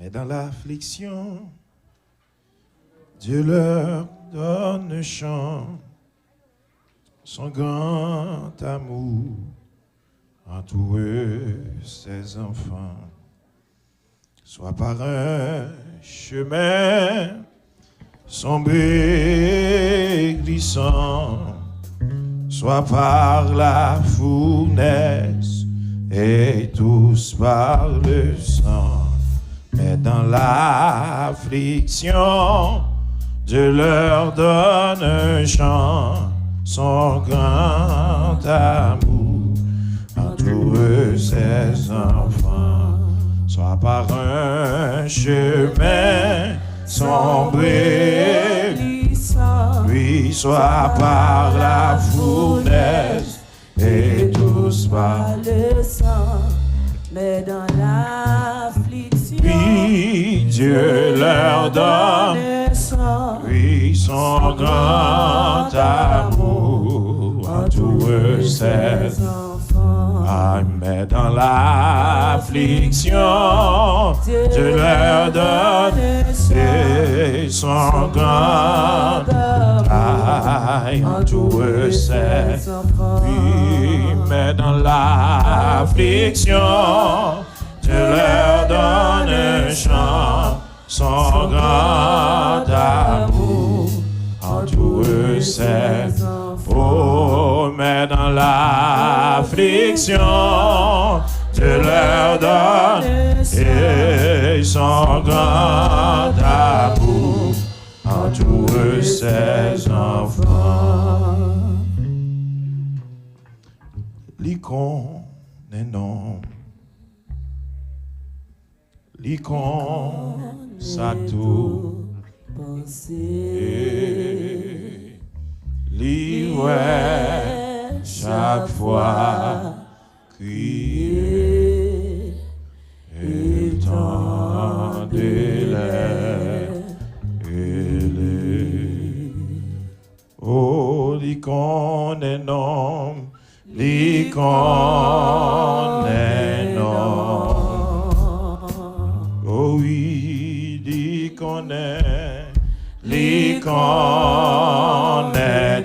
Mais dans l'affliction, Dieu leur donne un chant, son grand amour entoure ses enfants. Soit par un chemin sombre et glissant, soit par la fournaise et tous par le sang. Mais dans l'affliction, Dieu leur donne un chant, son grand amour entoure ses enfants. Soit par un chemin sombre et glissant, oui, soit par la fournaise et tous par le sang. Mais dans l'affliction, oui, Dieu leur donne oui, son grand amour entoure ses enfants. Ah, mais dans l'affliction, Dieu leur donne et son grand amour entoure ses enfants. Oui, mais dans l'affliction, Dieu leur donne un chant, son grand amour entoure ses enfants. Oh, mais dans l'affliction, Dieu leur donne et son grand amour entoure ses enfants. L'icône est non. L'icône, ça tout pensée. L'ouest, chaque fois crier. Et tant délai. Oh, l'icône est non. L'icône est non. Oh oui, l'icône est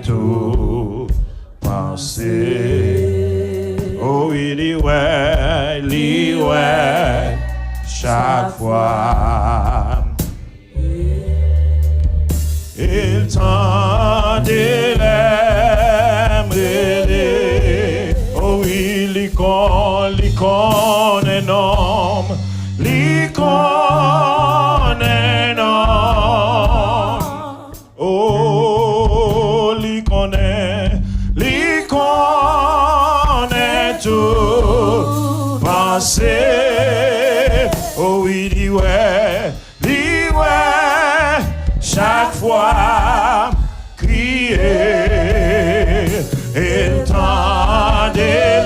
tout pensé. Oh oui, l'ouest, chaque fois. Il tendait l'aimer. Oh oui, l'icône est non. L'icône est non. Oh, l'icône est tout pensé. Oh oui, chaque fois crier et tendait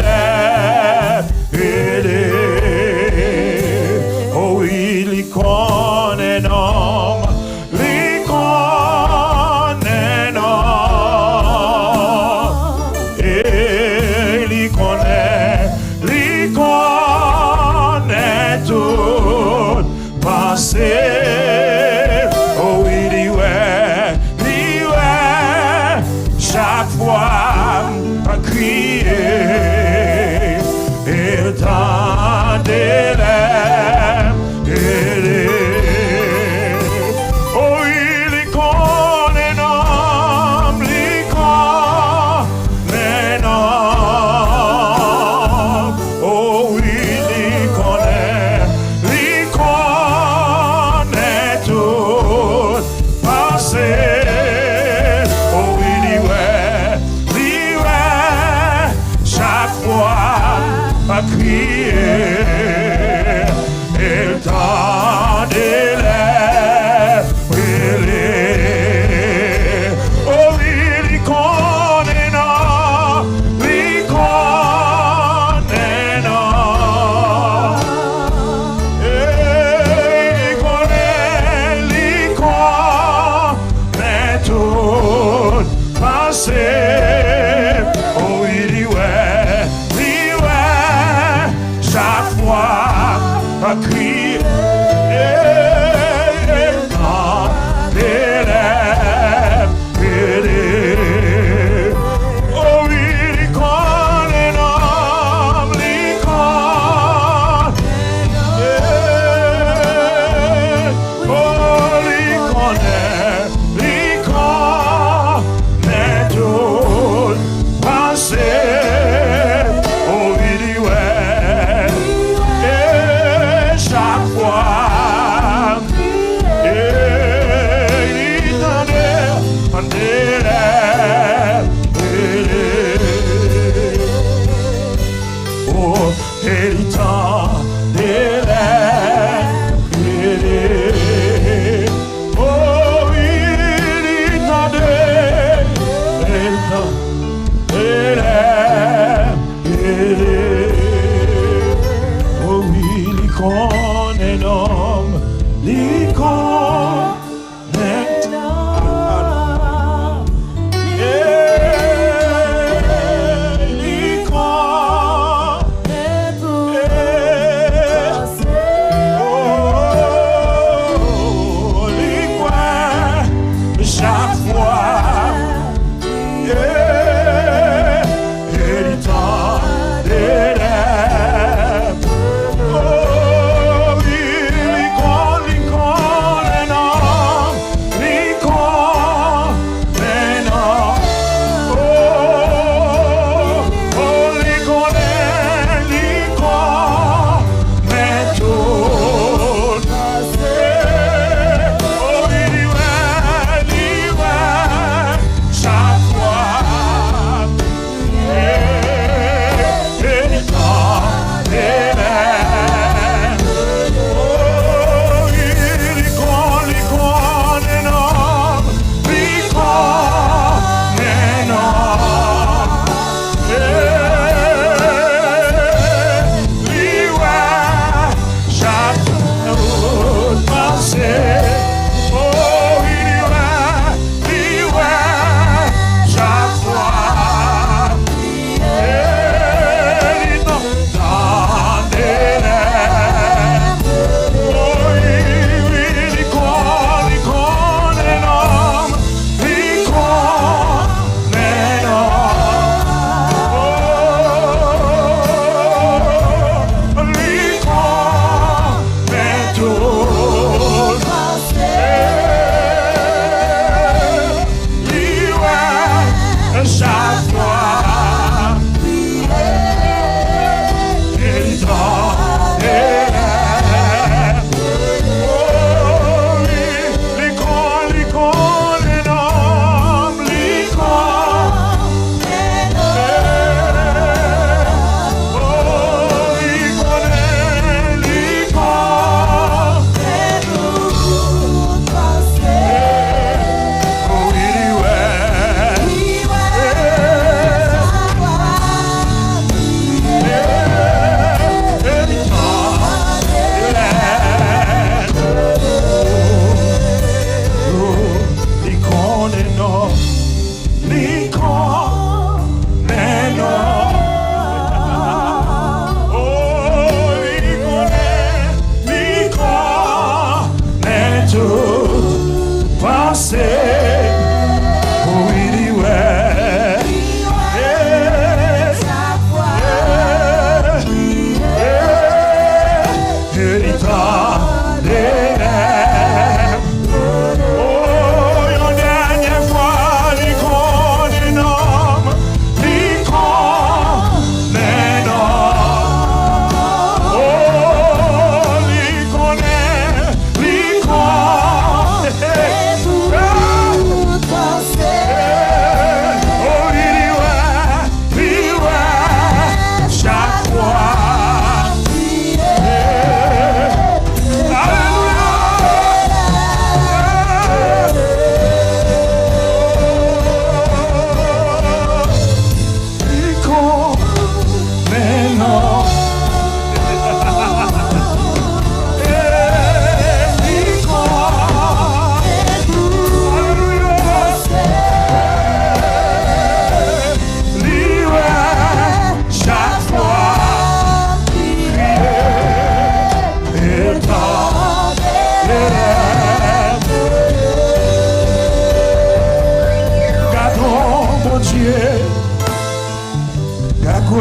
l'icône est non, l'icône est non, et l'icône est tout passé. Oh oui, l'icône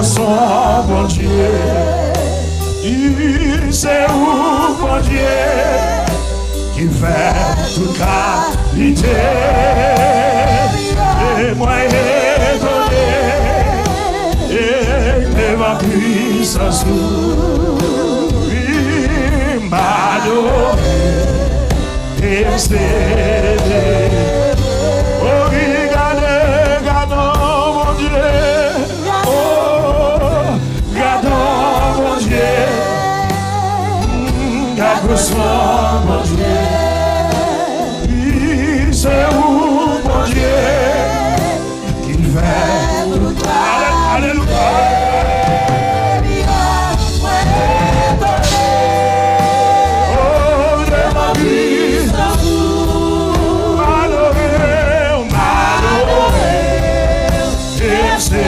son bon Dieu. Il sait où bon Dieu qui fait toute qualité. Et moi étonné et de ma puissance, il m'a donné et cédé. Oh, regardez, regardons mon Dieu. Oh, regardons mon Dieu. soit mon Dieu. Oui, c'est où mon Dieu qu'il fait tout. Alléluia. Oh, de ma vie, malheureux, malheureux, et c'est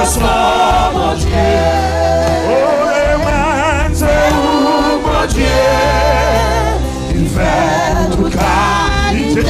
soit mon Dieu. Oh, les c'est où mon Dieu il fait toute qualité.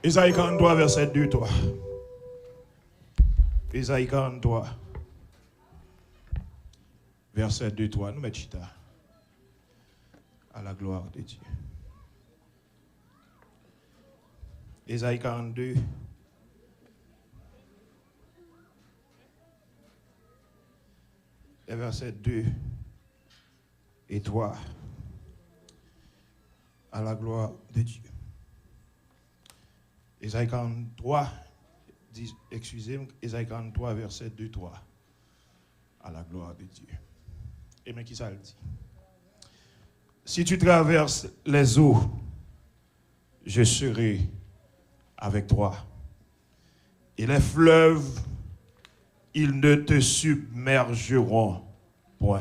Isaïe 43, verset 2, 3. Isaïe 43, verset 2, 3. Nous mettons chita à la gloire de Dieu. Isaïe 42, et verset 2 et 3. À la gloire de Dieu. Isaïe 43, excusez-moi, Isaïe 43, verset 2, 3. À la gloire de Dieu. Et bien, qui ça le dit? Si tu traverses les eaux, je serai avec toi. Et les fleuves, ils ne te submergeront point.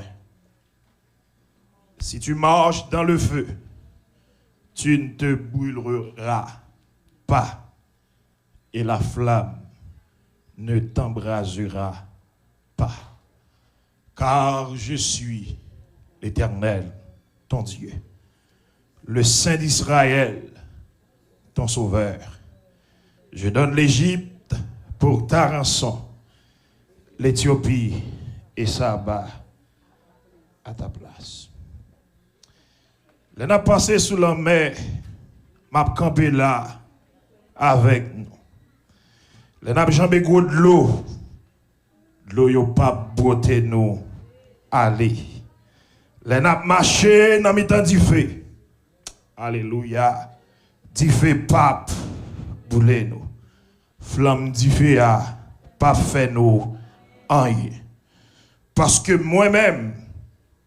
Si tu marches dans le feu, tu ne te brûleras pas. Et la flamme ne t'embrasera pas. Car je suis l'Éternel, ton Dieu, le Saint d'Israël, ton Sauveur. Je donne l'Égypte pour ta rançon, l'Éthiopie et Saba à ta place. L'on a passé sous la mer, m'a campé là avec nous. Les n'a jamais gros de l'eau yo pas beauté nous aller. Les n'a marché dans mi temps du feu. Alléluia. Du feu pape boule nous. Flamme du feu a pas fait nous rien. Parce que moi-même,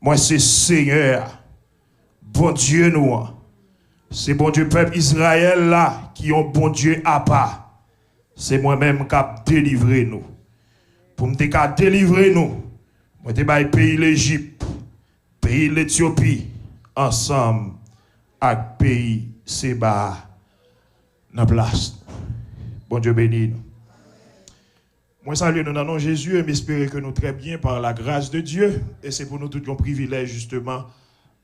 moi c'est Seigneur, bon Dieu nous. C'est bon Dieu peuple Israël là qui ont bon Dieu à part. C'est moi-même qui a délivré nous. Pour me délivrer nous, moi te bail pays l'Égypte, pays l'Éthiopie, ensemble avec pays Seba dans place. Bon Dieu béni nous. Moi salue nous dans le nom de Jésus et m'espérer que nous très bien par la grâce de Dieu. Et c'est pour nous tout un privilège justement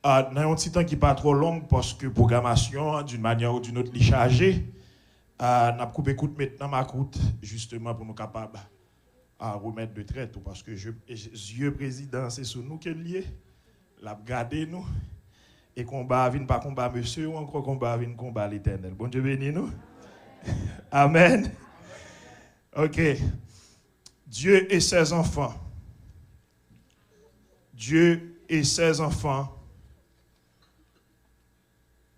Dans un petit temps qui n'est pas trop long, parce que programmation, d'une manière ou d'une autre, est chargée, on a coupé écoute maintenant ma route, justement, pour nous capables à remettre de traite, parce que Dieu président, c'est sur nous qu'il est lié, l'a gardé nous, et combat vient pas combat monsieur, ou encore combat vient combat l'éternel. Bon Dieu bénisse nous. Amen. Ok. Dieu et ses enfants. Dieu et ses enfants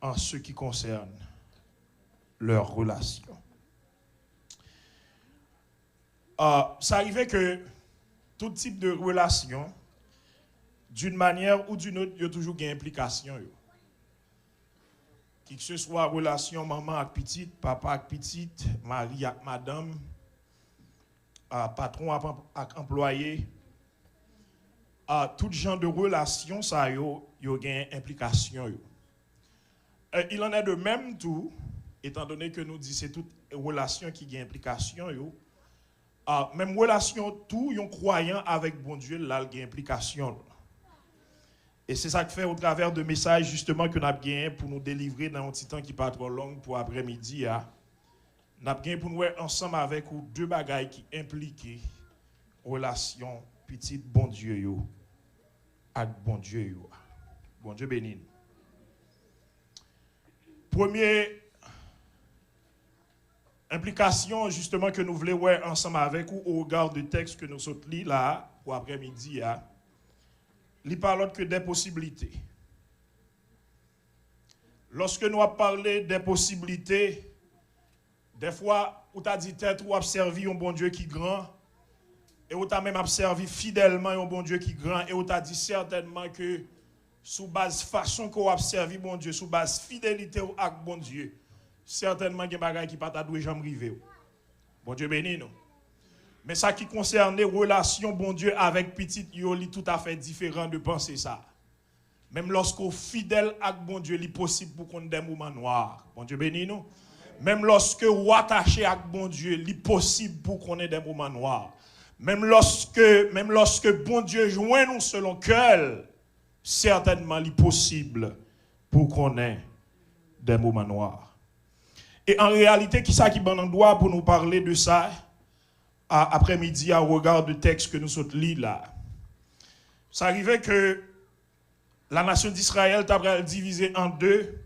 en ce qui concerne leur relation. Ça arrivait que tout type de relation, d'une manière ou d'une autre, il y a toujours une implication. Que ce soit relation maman avec petite, papa avec petite, mari avec madame, patron avec employé, tout genre de relation, ça y a une implication. Il en est de même tout, étant donné que nous disons c'est toute relation qui a une implication. Même relation tout, yon croyant avec bon Dieu, là, il y a une implication. Et c'est ça que fait au travers de messages justement que nous avons gagné pour nous délivrer dans un petit temps qui n'est pas trop long pour après-midi. Nous avons gagné pour nous être ensemble avec vous deux bagailles qui impliquent relation petite bon Dieu avec bon Dieu. Bon Dieu béni. Première implication justement que nous voulons voir ensemble avec vous au regard du texte que nous sommes lus là pour après-midi. Il parle que des possibilités. Lorsque nous avons parlé des possibilités, des fois, on t'a dit tête ou observé un bon Dieu qui est grand, et on t'a même observé fidèlement un bon Dieu qui est grand, et on t'a dit certainement que sous base façon qu'on observe bon Dieu, sous base fidélité avec bon Dieu, certainement il y a des choses qui ne peuvent pas jamais arriver. Bon Dieu béni nous. Mais ça qui concerne les relations, bon Dieu, avec petit Yoli, tout à fait différent de penser ça. Même lorsqu'on fidèle avec bon Dieu, il est possible pour qu'on ait des moments noirs. Bon Dieu béni nous. Même lorsque on attaché avec bon Dieu, il est possible pour qu'on ait des moments noirs. Même lorsque bon Dieu joint nous selon cœur, certainement il est possible pour qu'on ait des moments noirs. Et en réalité, qui ça qui bon endroit pour nous parler de ça? Après-midi, au regard du texte que nous sommes lus là. Ça arrivait que la nation d'Israël t'a divisé en deux,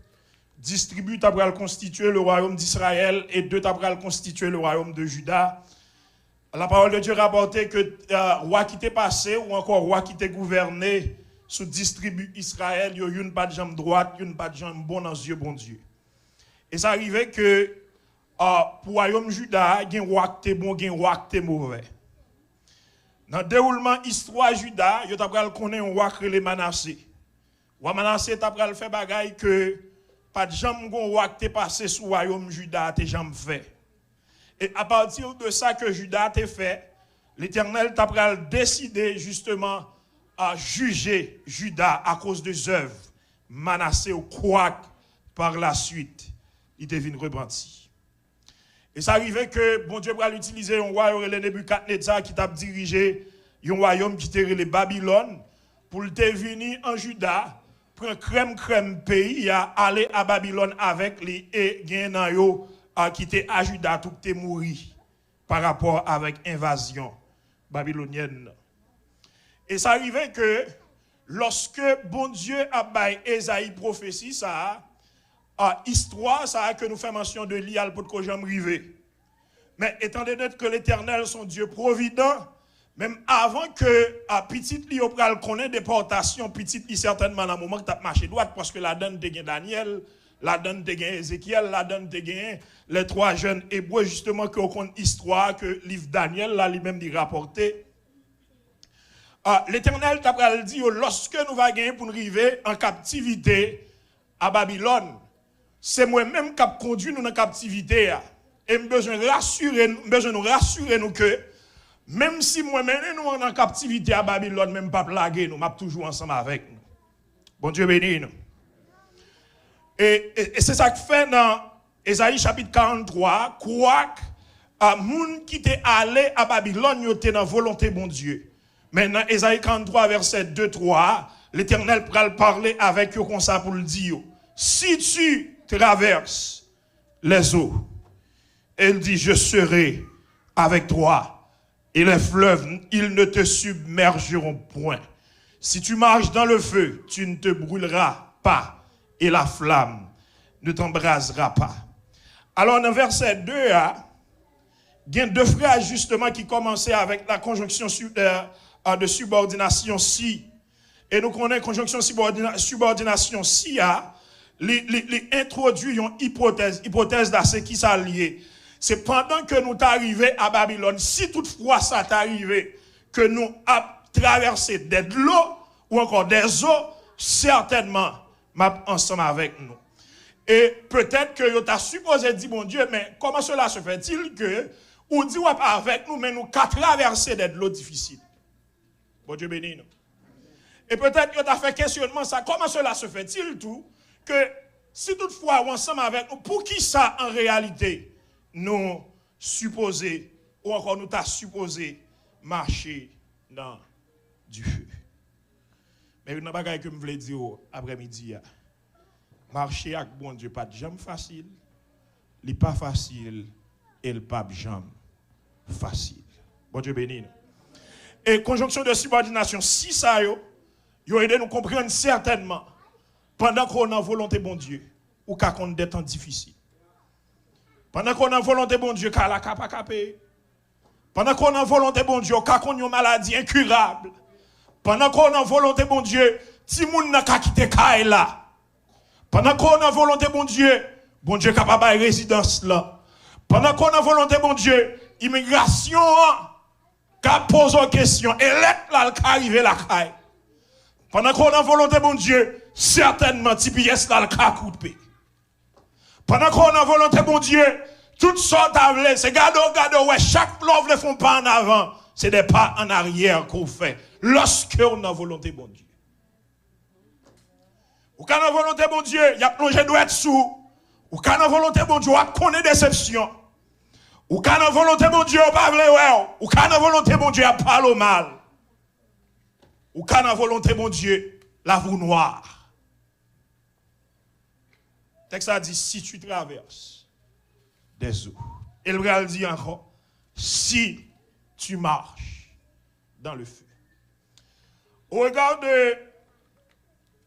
distribue t'a constituer le royaume d'Israël et deux t'a constituer le royaume de Juda. La parole de Dieu rapportait que roi qui était passé ou encore roi qui était gouverné sous distribue Israël, il y a une pas de jambe droite, une pas de jambe bonne dans Dieu bon Dieu. Et ça arrivait que pour le royaume Juda, il y a un roi qui est bon, il y a un roi qui est mauvais. Dans le déroulement histoire Juda, il y a un roi qui est Manassé. Roi Manassé a fait bagaille que pas de jambe un roi qui est passé sous le royaume Juda, t'es jamais fait. Et à partir de ça que Juda a fait, l'Éternel a décidé justement à juger Juda à cause des œuvres. Manassé au croix par la suite, il devine repenti. Et ça arrivait que bon Dieu va utiliser un roi, le Nebuchadnezzar, qui t'a dirigé un royaume qui était le Babylone, pour le venir en Juda, prendre crème pays, aller à Babylone avec les et gagner qui était à Juda, tout était mort par rapport avec l'invasion babylonienne. Et ça arrivait que lorsque bon Dieu a baillé Ésaïe prophétie, ça histoire, ça que nous fait mention de l'Ial pour que j'aime river. Mais étant donné que l'Éternel, son Dieu provident, même avant que petite li opral connaît déportation, petite li certainement dans le moment que tu as marché droite, parce que la donne de Daniel, la donne de Ézéchiel, la donne de les trois jeunes hébreux, justement, qui ont histoire que livre Daniel, là, lui-même dit rapporter. L'Éternel t'a dit, lorsque nous allons gagner pour nous arriver en captivité à Babylone, c'est moi-même qui conduit nous dans la captivité. Et nous besoin nous rassurer nous que même si moi-même nous en captivité à Babylone, même pas plaguer, nous sommes toujours ensemble avec nous. Bon Dieu béni nous. Et c'est ça que fait dans Ésaïe chapitre 43, quoi que moun qui était allé à Babylone, il était dans la volonté bon Dieu. Maintenant, Ésaïe 43, verset 2-3, l'Éternel pourra parler avec eux comme ça pour le dire. Si tu traverses les eaux, il dit, je serai avec toi. Et les fleuves, ils ne te submergeront point. Si tu marches dans le feu, tu ne te brûleras pas. Et la flamme ne t'embrasera pas. Alors, dans verset 2, il y a deux phrases justement qui commençaient avec la conjonction de subordination si. Et nous connaissons la conjonction subordination si, les introduit une hypothèse d'assez qui s'allie. C'est pendant que nous arrivons à Babylone, si toutefois ça t'arrive, que nous avons traversé des eaux ou encore des eaux, certainement, ensemble avec nous. Et peut-être que vous avez supposé dire, bon Dieu, mais comment cela se fait-il que, ou dit, pas avec nous, mais nous qu'à traverser des eaux difficiles. Bon Dieu béni nous. Et peut-être que vous avez fait questionnement ça, comment cela se fait-il tout, que si toutefois, ou ensemble avec nous, pour qui ça en réalité, nous supposé, ou encore nous t'a supposé marcher dans du feu. Mais une bagaille que je voulais dire après-midi, marcher avec bon Dieu pas de jambe facile, il pas facile et le pas de jambe facile. Bon Dieu béni. Et conjonction de subordination, si ça yo aidé nous comprendre certainement pendant qu'on a volonté bon Dieu ou quand on des temps difficiles. Pendant qu'on a volonté bon Dieu, quand la capa capé. Pendant qu'on a volonté bon Dieu, quand on a une maladie incurable. Pendant qu'on a volonté bon Dieu, si moun n'a qu'à quitter Kaï là. Pendant qu'on a volonté bon Dieu capable de résidence là. Pendant qu'on a volonté bon Dieu, immigration qui pose une question, et l'être là qui arrive la Kaï. Pendant qu'on a volonté bon Dieu, certainement TPS là qui a coupé. Pendant qu'on a volonté, bon Dieu, toutes sortes d'avlés, c'est gado, ouais, chaque love ne font pas en avant, c'est des pas en arrière qu'on fait, lorsque on a volonté, bon Dieu. Ou quand on a volonté, bon Dieu, il y a plongé doit être sous. Ou quand on a volonté, bon Dieu, on connaît déception. Ou quand on a volonté, bon Dieu, on pas ouais. Ou quand on a volonté, bon Dieu, on parle au mal. Ou quand on a volonté, bon Dieu, la voue noire. Le texte a dit, si tu traverses des eaux. Et le Réal dit encore, si tu marches dans le feu. Au regard de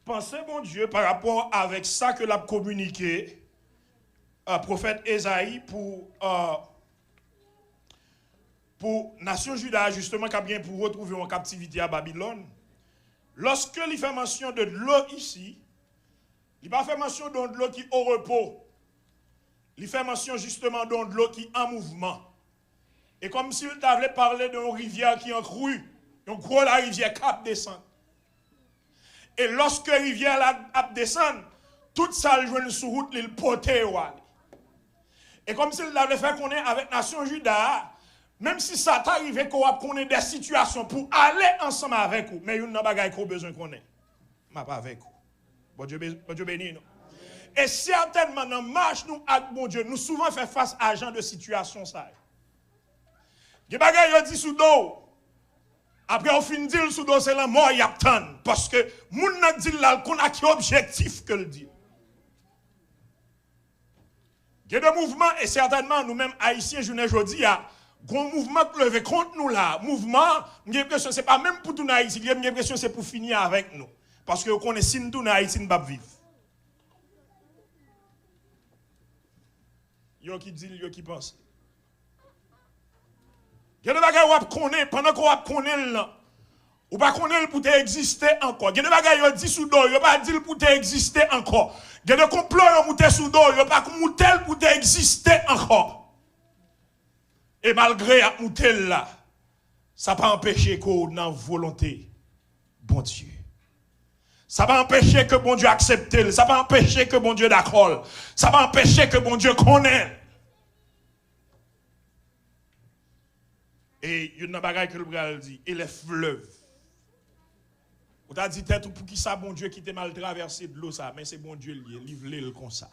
penser, mon Dieu, par rapport avec ça que l'a communiqué, prophète Ésaïe pour nation Juda, justement, qui a bien pour retrouver en captivité à Babylone, lorsque il fait mention de l'eau ici, il va faire mention de l'eau qui est au repos. Il fait mention justement de l'eau qui est en mouvement. Et comme s'il t'avait parlé d'une rivière qui est en crue, donc gros la rivière qui descend. Et lorsque la rivière descend, toute ça le joue sur route, il poté. Et comme s'il l'avait fait qu'on est avec nation Juda, même si ça t'arrive qu'on ait des situations pour aller ensemble avec vous, mais il y a une bagaille qu'on a besoin qu'on ait. Mais pas avec vous. Bon Dieu béni. Et certainement, dans la marche, nous, avec bon Dieu, nous souvent faisons face à ce genre de situation. Il y a des bagailles qui disent sous dos. Après, on finit de dire sous dos, c'est la mort, il y a tant. Parce que, moun n'a dit là, qu'on a qui objectif que le dit. Il y a des mouvements, et certainement, nous-mêmes, haïtiens, je ne dis, il y a un mouvement qui levé contre nous là. Mouvement, j'ai l'impression que ce n'est pas même pour tout Haïti, j'ai l'impression que c'est pour finir avec nous. Parce que vous connaissez si nous Haïti, nous ne pouvons pas vivre. Yo qui dit, yo qui pense. Il y a des bagages qu'on connaît, pendant qu'on connaît là, ou pas connaît pour exister encore. Il y a des bagages qui dit sous dos, yo pas dit pour exister encore. Il y a des complots qui montent sous dos, yo pas monter pour exister encore. Et malgré à monter là, ça pas empêcher qu'on a volonté bon Dieu. Ça va empêcher que bon Dieu accepte. Ça va empêcher que bon Dieu d'accord. Ça va empêcher que bon Dieu connaisse. Et il y a une bagaille que le bras dit. Et les fleuves. Vous avez dit peut-être pour qui ça bon Dieu qui t'a mal traversé de l'eau ça. Mais c'est bon Dieu lié. Livre-le comme ça.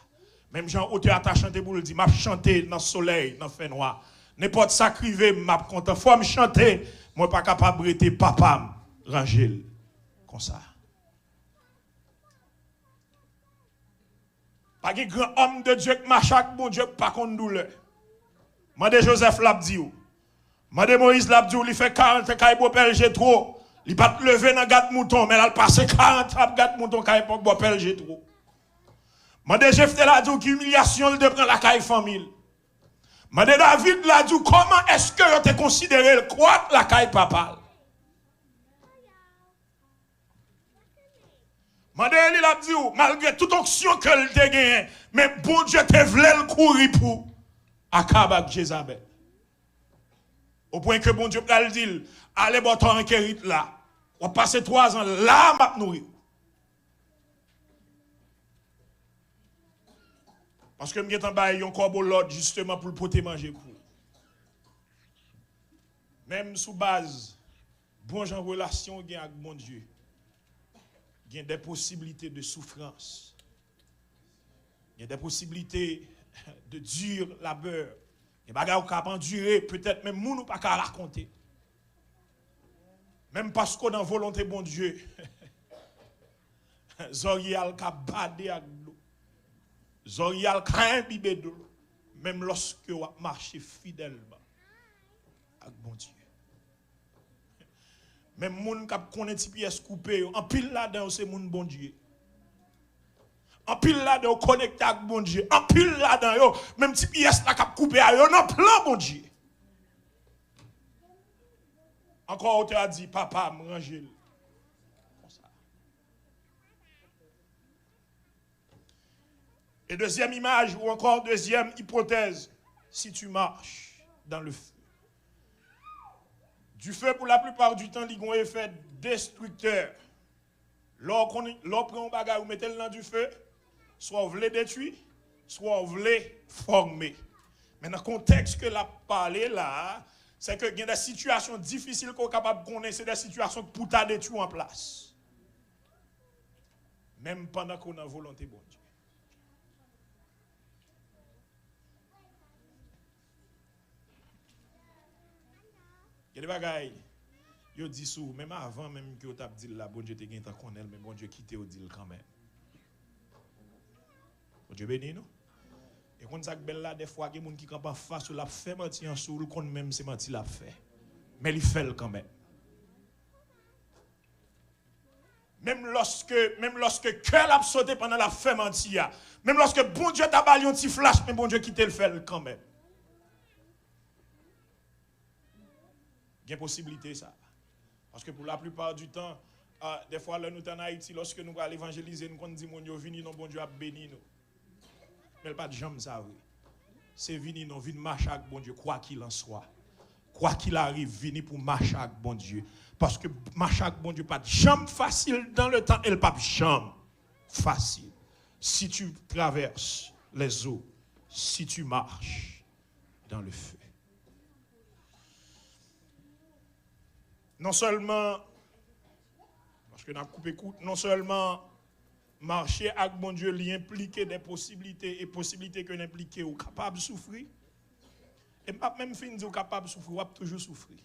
Même Jean auteur à chanter pour le dire. M'a chanter dans le soleil, dans le fait noir. N'importe ça crivé, m'a content. Faut me chanter. Moi pas capable de rester papa. Ranger comme ça. Pas de grand homme de Dieu qui marche avec bon Dieu, pas contre douleur. Mande Joseph l'a dit. Mande Moïse l'a dit, il fait 40 ans, il pelge trop. Il pas lever dans gâte mouton, mais il a passé 40 ans gâte mouton, quand il pas pelge trop. Mande Jephthé l'a dit, qu'humiliation, il de prendre la caille famille. Mande David l'a dit, comment est-ce que tu as considéré le croître la caille papa? Mande Eli l'a dit, malgré toute onction que le te gagné, mais bon Dieu te voulait le courir pour Akab avec Jézabel. Au point que bon Dieu a dit, allez, bon, ton enquête là. On va passer 3 ans là, m'a nourrir. Parce que je suis en bas, il y a encore l'autre justement pour le poter manger. Même sous base, bon genre relation avec mon Dieu, il y a des possibilités de souffrance. Il y a des possibilités de dur labeur. Il y a des choses qu'on peut endurer, peut-être même nous ne pas raconter. Même parce qu'on a une volonté bon Dieu. Zorial ka badé avec l'eau. Zorial ka imbibé de l'eau. Même lorsque on marche fidèlement avec bon Dieu. Même moun k'ap connaît ti pièce coupée, en pile là-dedans c'est moun bon Dieu. En pile là-dedans connecté avec bon Dieu. En pile là-dedans même ti pièce là k'ap coupé yo non plan bon Dieu. Encore on te a dit papa me ranger. Comme ça. Et deuxième image ou encore deuxième hypothèse, si tu marches dans le feu. Du feu, pour la plupart du temps, il y a un effet destructeur. Lorsqu'on prend un bagage ou mettez le dans du feu, soit on veut détruire, soit on veut former. Mais dans le contexte que la parlé là, c'est qu'il y a des situations difficiles qu'on est capable de connaître, c'est des situations pour ta détruire en place. Même pendant qu'on a volonté bon Dieu. Il y a des bagailles, yo dit sous, même avant même que tu as dit là, bon Dieu te gagne ta connaître, mais bon Dieu quitte au dit quand même. Bon Dieu béni nous. Et quand ça belle là, des fois, il y a des gens qui campent en face, la fait mentir en sous, qu'on même c'est mentir la fait. Mais il fait quand même. Même lorsque cœur a sauté pendant la fait mentir, même lorsque bon Dieu t'a bali un petit flash, mais bon Dieu quitte le fait quand même. Il y a une possibilité ça. Parce que pour la plupart du temps, des fois, là, nous sommes en Haïti, lorsque nous allons évangéliser, nous disons, mon Dieu, vini, non, bon Dieu a béni nous. Mais pas de jambe ça, oui. C'est vini, non, vini marcher avec bon Dieu, quoi qu'il en soit. Quoi qu'il arrive, vini pour marcher avec bon Dieu. Parce que marcher avec bon Dieu, pas de jambe facile dans le temps, et pas de jambe facile. Si tu traverses les eaux, si tu marches dans le feu. Non seulement, parce que nous avons coupé court, non seulement marcher avec bon Dieu, lui impliquer des possibilités et possibilités que l'impliquer ou capable de souffrir. Et pas même fin de capable de souffrir, ou toujours souffrir.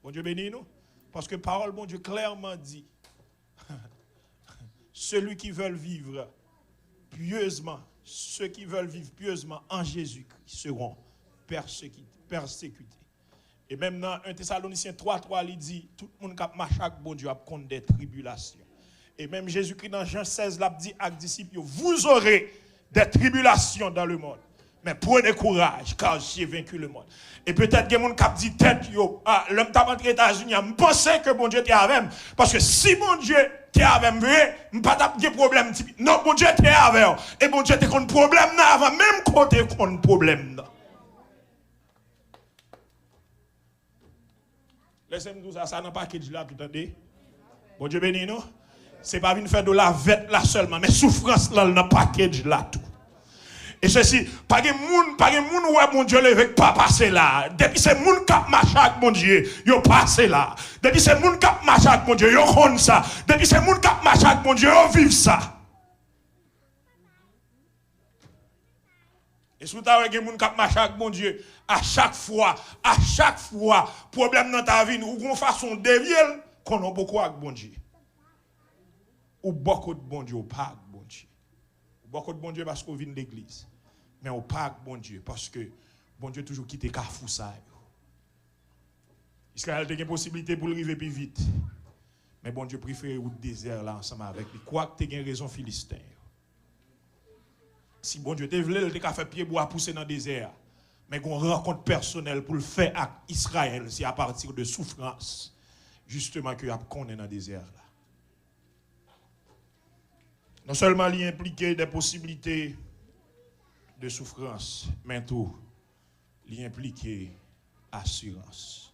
Bon Dieu béni nous, parce que parole bon Dieu clairement dit, celui qui veut vivre pieusement, ceux qui veulent vivre pieusement en Jésus-Christ seront persécutés. Et même dans 1 Thessaloniciens 3:3, il dit, tout le monde qui marche avec bon Dieu a contre des tribulations. Et même Jésus-Christ dans Jean 16, l'a dit aux disciples, vous aurez des tribulations dans le monde. Mais prenez courage, car j'ai vaincu le monde. Et peut-être que les gens qui dit tête, l'homme qui rentré aux États-Unis, je pensais que bon Dieu était avec moi. Parce que si bon Dieu était avec moi, je n'ai pas de problème. Non, bon Dieu était avec moi. Et bon Dieu était contre problème avant, même côté contre problème. Laissez-moi dire ça dans le package là, tout le temps. Bon Dieu béni nous. Ce n'est pas une faire de la vête là seulement, mais souffrance là dans le package là tout. Et ceci, pas de moun ouais mon Dieu levé pas passer là. Depuis c'est moun qui marche avec mon Dieu, yo passé là. Depuis c'est moun qui marche avec mon Dieu, yo connaît ça. Depuis c'est moun qui marche avec mon Dieu, yo vivent ça. Et si tu as des gens qui marchent avec mon Dieu, à chaque fois, problème dans ta vie, ou une façon de dévier, qu'on a beaucoup avec bon Dieu. Ou beaucoup de bon Dieu, ou pas avec bon Dieu. Beaucoup de bon Dieu parce qu'on vient de l'église. Mais on pas bon Dieu parce que bon Dieu toujours quitté Carrefour ça. Israël a une possibilité pour arriver plus vite. Mais bon Dieu préfère au désert là ensemble avec lui. Quoi que tu aies raison Philistin. Si bon Dieu te voulait, il t'a fait pied bois pousser dans le désert. Mais qu'on rencontre personnelle pour le faire avec Israël, c'est à partir de souffrance. Justement que qu'on est dans le désert là. Non seulement il implique des possibilités de souffrance, mais tout, il implique assurance.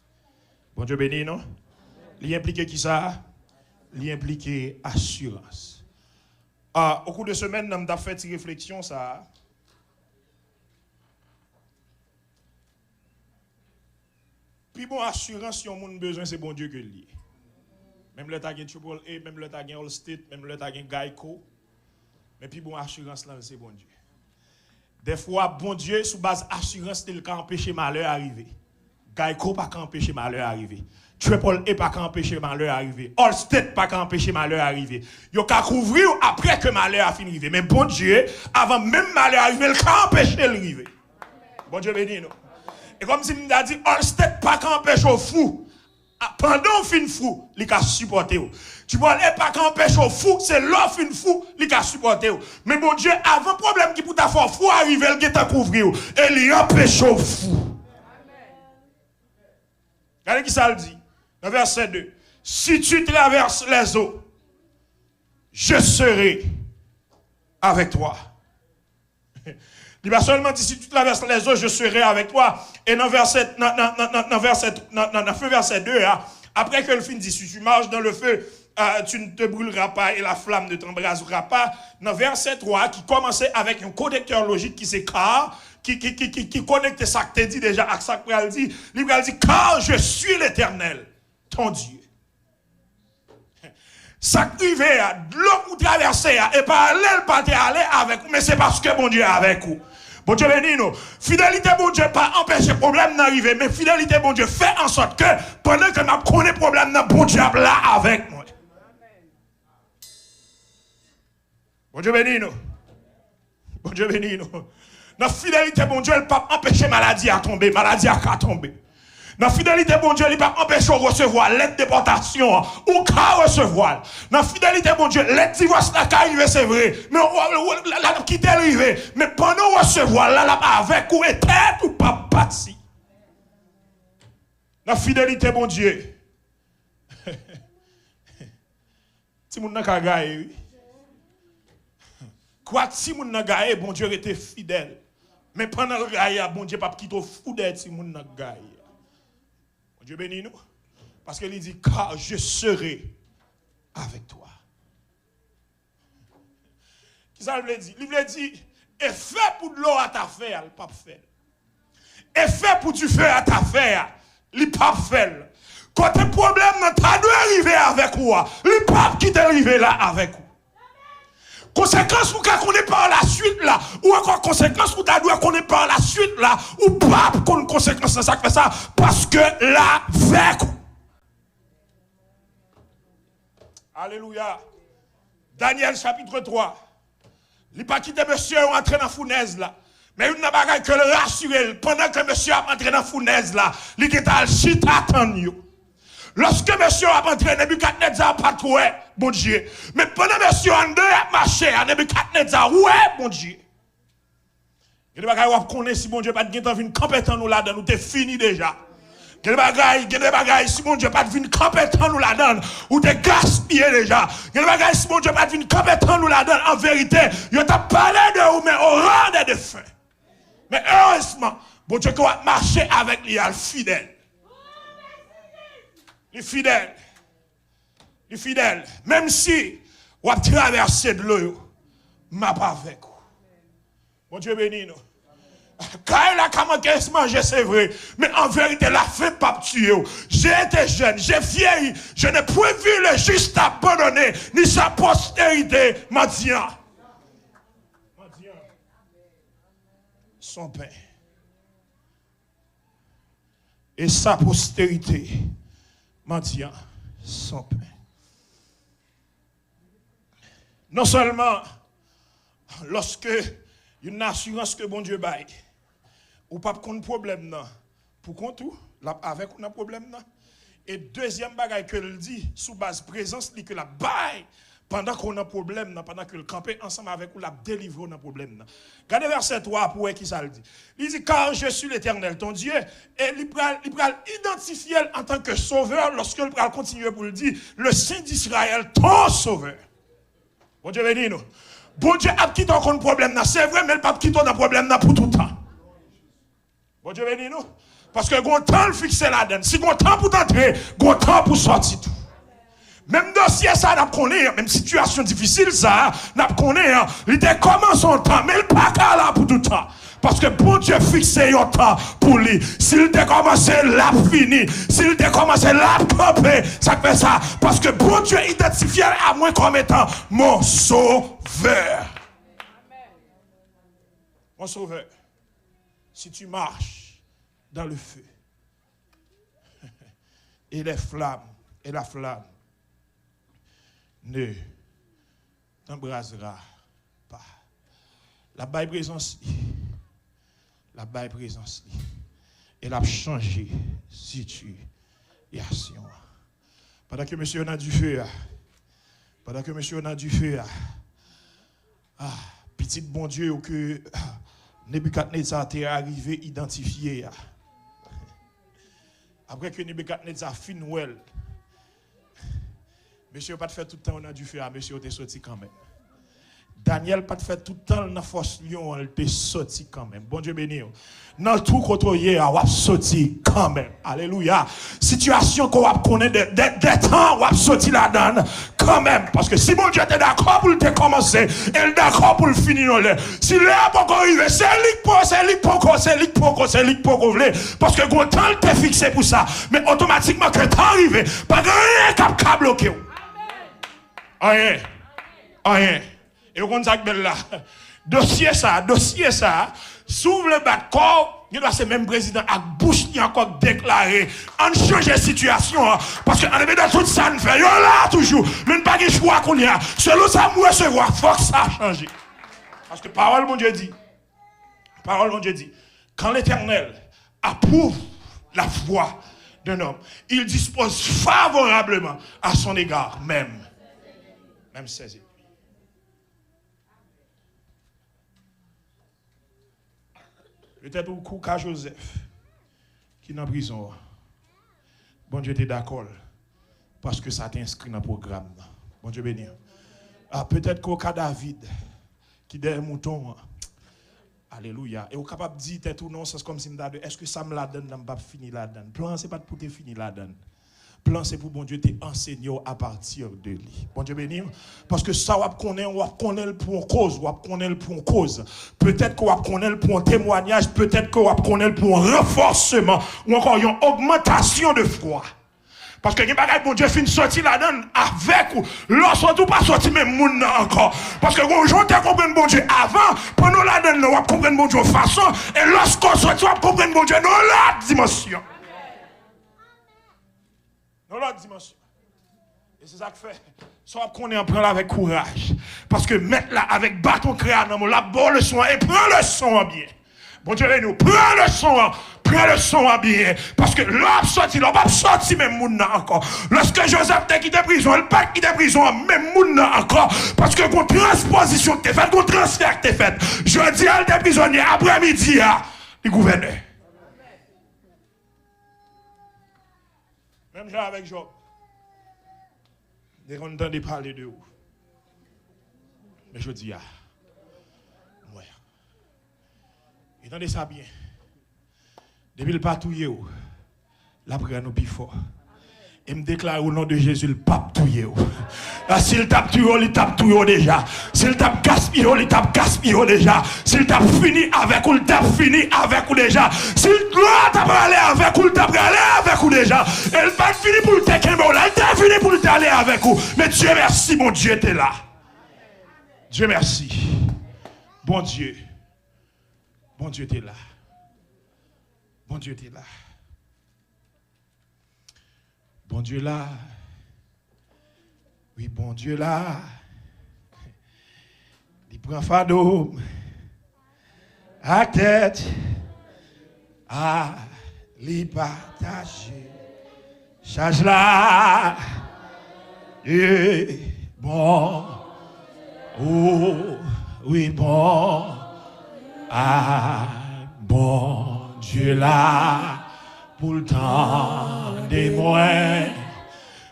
Bon Dieu béni, non? Il implique qui ça? Il implique assurance. Au cours de semaine, nous avons fait une réflexion, ça. Puis bon, assurance, si on a besoin, c'est bon Dieu que lié. Même le tag Triple A, même le tag All State, même le tag Geico. Mais puis bon, assurance là, c'est bon Dieu. Des fois, bon Dieu, sous base assurance, il peut empêcher malheur d'arriver. Geico pas empêcher malheur d'arriver. Triple A pas empêcher malheur d'arriver. All State pas empêcher malheur d'arriver. Yo ka couvrir après que malheur a fini d'arriver. Mais bon Dieu, avant même malheur d'arriver, il peut empêcher d'arriver. Bon Dieu béni nous. Et comme si nous a dit, All State pas empêcher au fou. Pendant qu'on fin fou, il a supporté. Tu vois, les pas qu'empêche au fou, c'est l'offre une fou, il a supporté. Mais mon Dieu, avant problème qui pour ta faire fou arriver, il t'a couvrir. Et il empêche au fou. Regardez qui ça le dit. Dans verset 2. Si tu traverses les eaux, je serai avec toi. Il va seulement dire, si tu traverses les eaux, je serai avec toi. Et dans verset 2, après que le film dit, si tu marches dans le feu, tu ne te brûleras pas et la flamme ne t'embrasera pas. Dans verset 3, qui commençait avec un connecteur logique qui c'est car, qui connecte ça que tu dit déjà à ça qu'il dit. Il dit, car je suis l'Éternel, ton Dieu. Ça qui va, l'eau ou traverser, et parallèle pas aller avec vous, mais c'est parce que mon Dieu est avec vous. Bon Dieu béni nous. Fidélité bon Dieu pas empêcher problème d'arriver, mais fidélité bon Dieu fait en sorte que pendant que m'a connaît problème dans bon Dieu là avec moi. Bon Dieu béni nous. Bon Dieu béni nous. Dans fidélité bon Dieu, il pas empêcher maladie à tomber, maladie à tomber. Dans la fidélité, bon Dieu, il ne va pas empêcher de recevoir l'aide déportation ou qu'à recevoir. Dans la fidélité, bon Dieu, l'aide divorce là qui arrive, c'est vrai. Mais la qui est arrivé. Mais pendant recevoir, là, avec ou est tête ou pas parti. Dans la fidélité, bon Dieu. Si mon n'a pas gagné, quoi si mon n'a gagné, bon Dieu était fidèle. Mais pendant le gagné, bon Dieu pas quitter fou d'être si mon n'a gagné. Dieu bénit nous. Parce qu'il dit, car je serai avec toi. Qui ça veut dire? Il veut dire, et fait pour de l'eau à ta faire, il pas fait. Et fait pour du feu à ta faire, il pas fait. Quand tu as problème, tu dois arriver avec moi. Il pas qui t'est arrivé là avec vous. Conséquence pour qu'on connaît par la suite là, ou encore conséquence pour ta doit connaître par la suite là, ou pas pour une conséquence de ça fait ça, parce que là, avec. Alléluia. Daniel chapitre 3. Il n'a pas quitté monsieur entré dans la fournaise là. Mais il n'a pas que le rassurer pendant que monsieur a entré dans la fournaise là, il était à chita attendre. Lorsque monsieur a entré, Nebuchadnezzar n'a pas trouvé, bon Dieu. Mais pendant que monsieur a marché, Nebuchadnezzar, ouais, bon Dieu. Il y a des bagages où connaît si bon Dieu pas de venir compétent nous là-dedans, nous t'es fini déjà. Il y a des bagages, si bon Dieu pas de venir compétent nous là-dedans, ou t'es gaspillé déjà. Il y a des bagages, si bon Dieu pas de venir compétent nous là-dedans, en vérité, il t'a parlé de vous, mais au rang de fin. Mais heureusement, bon Dieu qui va marcher avec lui, il est fidèle. Les fidèles, même si on a traversé de l'eau, m'a pas avec vous. Mon Dieu béni nous. Quand il a commencé à se manger, c'est vrai, mais en vérité, la faim pas tuer. J'ai été jeune, j'ai vieilli, je n'ai point vu le juste abandonné, ni sa postérité, mendiant. Son pain. Et sa postérité. Mendiant son pain. Non seulement lorsque une assurance que bon Dieu baille, ou pas de problème, non. Pour qu'on tout, avec un problème, non. Et deuxième bagaille que le dit, sous base présence, dit que la baille, pendant qu'on a un problème, pendant que le camper ensemble avec nous, la délivre un problème. Regardez verset 3 pour qui ça le dit. Il dit, car je suis l'Éternel, ton Dieu, et il va identifier en tant que sauveur lorsque il va continuer pour le dire, le Saint d'Israël, ton sauveur. Bon Dieu béni nous. Bon Dieu a quitté un problème, c'est vrai, mais il n'a pas quitté un problème pour tout le temps. Bon Dieu béni nous. Parce que il temps le fixer là-dedans. Si il temps pour t'entrer, il temps pour sortir tout. Même dossier ça, n'a connaît, même situation difficile ça, n'a connaît, il était comment son temps, mais il pas qu'à là pour tout le temps. Parce que bon Dieu fixe un temps pour lui. S'il a commencé là, fini. S'il a commencé là, camper, ça fait ça. Parce que bon Dieu identifie à moi comme étant mon sauveur. Mon sauveur. Si tu marches dans le feu, et les flammes, et la flamme, ne t'embrasera pas. La baille présence, la baille présence, elle a changé situation. Pendant que monsieur a du feu, pendant que monsieur a du feu, petit bon Dieu que Nebuchadnezzar est arrivé identifié. Après que Nebuchadnezzar fin well, monsieur n'a pas fait tout le temps on a du feu, monsieur est sorti quand même. Daniel n'a pas fait tout le temps dans la force lion, il est sorti quand même. Bon Dieu béni. Dans tout côté hier, on a sorti quand même. Alléluia. Situation qu'on va connaître des temps, on a sorti là-dedans quand même. Parce que si bon Dieu était d'accord pour le commencer, il est d'accord pour le finir. Si là pas arriver, c'est lui pour parce que quand temps t'es fixé pour ça, mais automatiquement que t'es arrivé, pas rien qui a bloqué. Rien. Rien. Et vous comprenez ça là. Dossier ça, s'ouvre le bas de corps, il doit ser même président avec bouche qui encore déclaré, on change la situation, parce que on est dans tout ça, on fait, yo là toujours, mais pas de choix qu'on y a, selon ça, nous recevoir, faut que ça change. Parce que parole mon Dieu dit, quand l'Éternel approuve la voix d'un homme, il dispose favorablement à son égard, même saisi. Peut-être au coup qu'à Joseph, qui est en prison. Bon Dieu t'es d'accord, parce que ça t'inscrit dans le programme. Bon Dieu béni. Peut-être qu'au cas David, qui est derrière le mouton. Alléluia. Et au capable de dire, tout non, c'est comme si je me disais, est-ce que ça me la donne, je ne vais pas finir là-dedans. Plan, ce n'est pas pour te finir là-dedans. Plan, c'est pour bon Dieu t'enseigner à partir de lui. Bon Dieu béni. Parce que ça, on connaît pour une cause, on connaît pour une cause. Peut-être qu'on connaît pour un témoignage, peut-être qu'on connaît pour un renforcement, ou encore une augmentation de foi. Parce que bon Dieu finit sortir là-dedans avec ou lorsqu'on ne pas sortir même moun encore. Parce que quand on te comprendre bon Dieu avant, pendant là-dedans, on va comprendre bon Dieu de façon, et lorsqu'on sortit, on va comprendre bon Dieu dans l'autre dimension. Dans l'autre dimension. Et c'est ça que fait. Soit qu'on est en prend avec courage. Parce que mettre là avec bâton créa dans mon la bonne leçon et prends le son en bien. Bon Dieu, nous prends le son en bien. Parce que l'homme sorti, l'homme va sortir même moun encore. Lorsque Joseph t'a quitté prison, il pas quitté prison, même moun encore. Parce que qu'on transposition que t'es faite, qu'on transfert que t'es faite. Je dis à l'être prisonnier après-midi, il gouverneur. Même genre avec Job. Dès qu'on entend parler de vous. Mais je dis, ouais. Entendez ça bien. Depuis le patouille, la prière nous plus fort. Et me déclare au nom de Jésus, le pape touye. S'il tape touye, il tape touye déjà. S'il tape gaspille, il tape gaspille déjà. S'il tape fini avec ou, il tape fini avec ou déjà. S'il doit tape aller avec ou, il tape aller avec ou déjà. Elle va finir pour le tequer, mais il t'a fini pour aller avec vous. Mais Dieu merci, mon Dieu était là. Dieu merci. Bon Dieu. Bon Dieu était là. Bon Dieu était là. Bon Dieu là. Oui, bon Dieu là. Il prend fado à tête à li partager. Charge là, et bon, oh, oui, bon, ah, bon Dieu là, pour le temps des moins,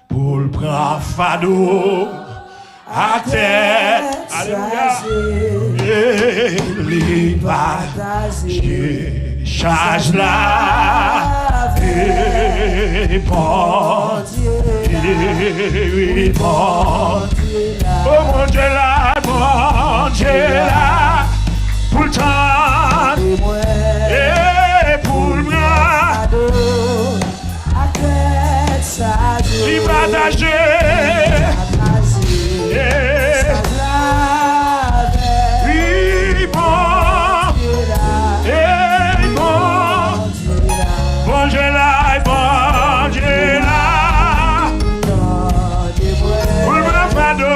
pour le prendre fado à tête, alléluia, et li partager. Charge là, et bon Dieu, oui, bon Dieu, oh mon Dieu là, pour le temps, et pour le bras, il partager, oui, bon Dieu là, pour le bras fado,